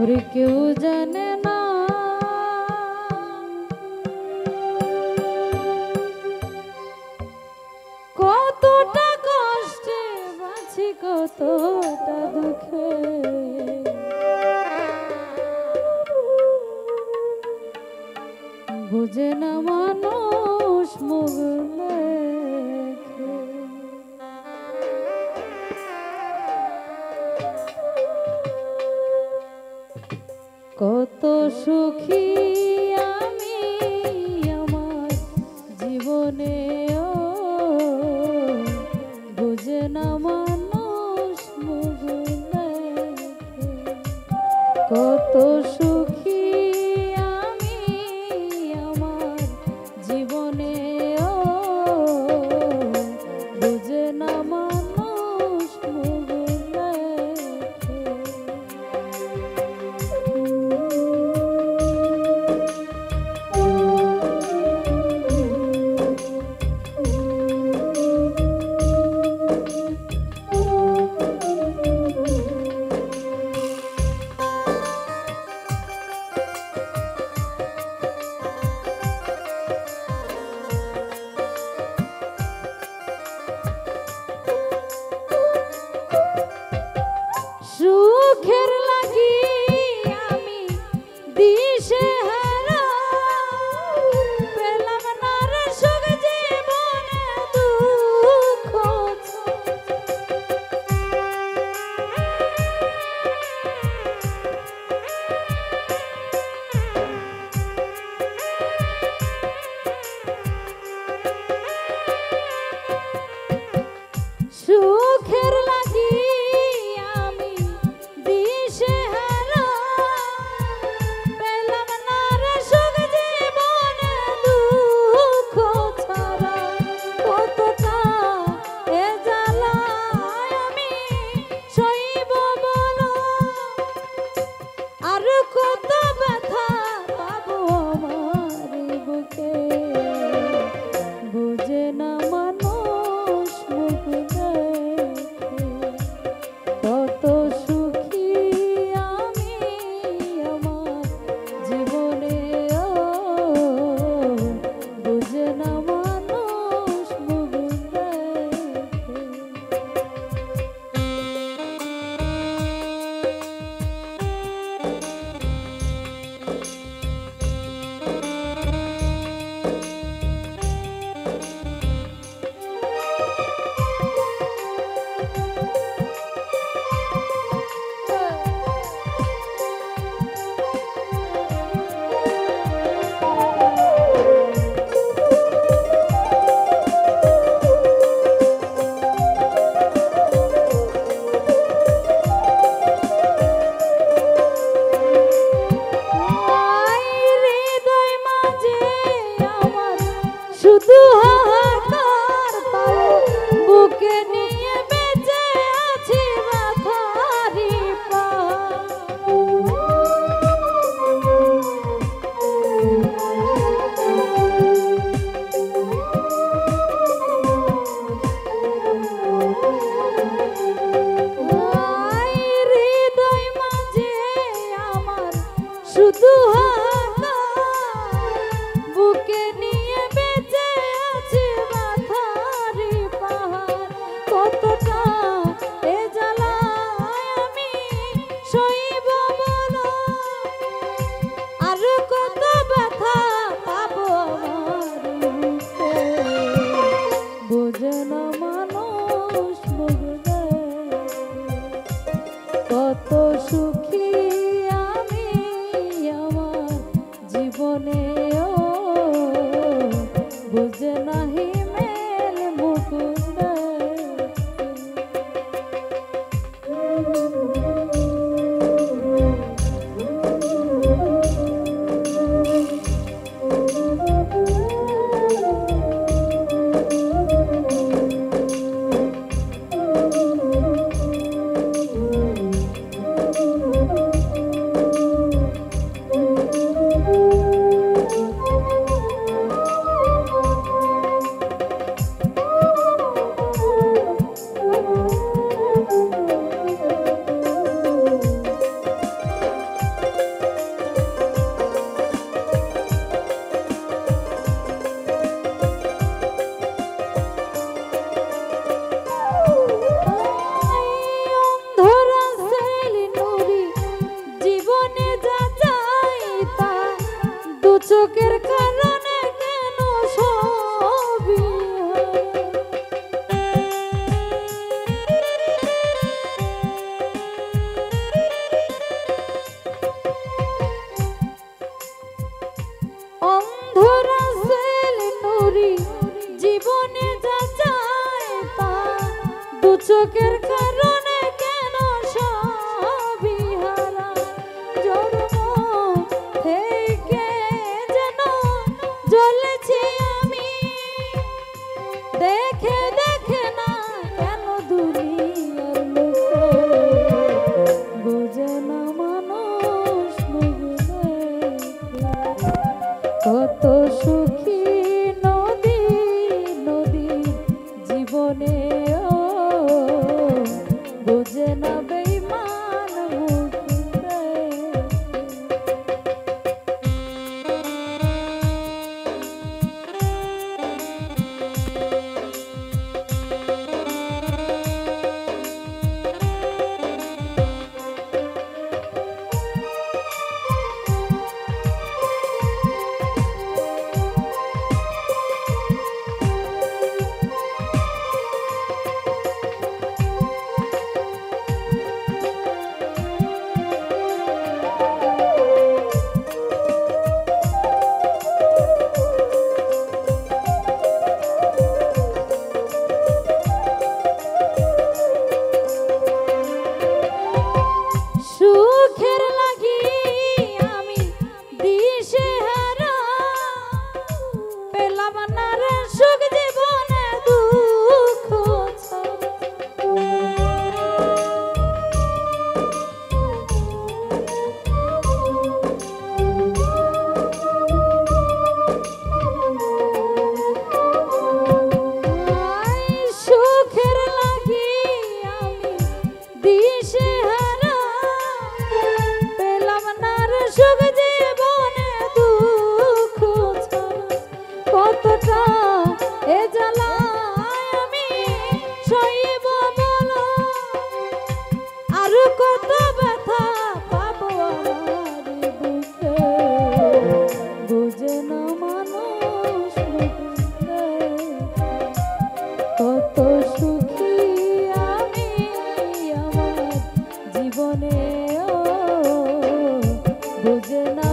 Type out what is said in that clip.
ওরে কেউ জানে না কতটা কষ্টে বাঁচি, কতটা দুঃখে। বুঝে না মানুষ মুখ দেখে। কত সুখী আমি আমার জীবনে, বুঝে না মানুষ মুখ দেখে। কত সুখী আমি আমার জীবনে, বুঝে না মানুষ মুখ দেখে। সুখের লাগি আমি দিশে হারা, পেলাম না রে সুখ জীবনে দুঃখ। সুখের লাগি আমি দিশে হারা, পেলাম না রে সুখ জীবনে দুঃখ ছাড়া। কতটা এ জ্বালায় আমি সইব বলো, আর কত ব্যথা পাবো আমার বুকে। বুঝে না মানুষ মুখ দেখে। কত সুখী আমি আমার জীবনে, বুঝে না মানুষ মুখ দেখে। শুধু হাহাকার পাও, বুকে নিয়ে বেঁচে আছি মাথারি হৃদয় মাঝে আমার শুধু বুকে নিয়ে বেঁচে আছে মাথারি পাহাড়। কতটা এ জ্বালায় আমি সইব বলো, আর কত ব্যথা পাবো আমার বুকে। বুঝে না মানুষ মুখ দেখে। কত সুখী আমি আমার জীবনে, বুঝে নাহি মেল মুখ দেখে। চোখের কারণে কেন সবই অন্ধরা সেল নুরি জীবনে যা চায় তা দু চোখের কারণে কেন সবই হারা জন্ম থেকে যেন জ্বলেছি আমি দেখে দেখে না কেন দুনিয়ার লোক বোঝে না মানুষ কত সুখী নদী নদী জীবনে বোঝে না বেঈমান মুখে সুখের লাগি আমি দিশে হারা পেলাম না রে সুখ জীবনে দুঃখ সুখের লাগি আমি দিশে সুখ জীবনে দুঃখ কতটা এ জ্বালায় আমি সইব বলো আর কত ব্যথা পাবো আমার বুকে বুঝে না মানুষ কত সুখী আমি আমার জীবনে বুঝে না।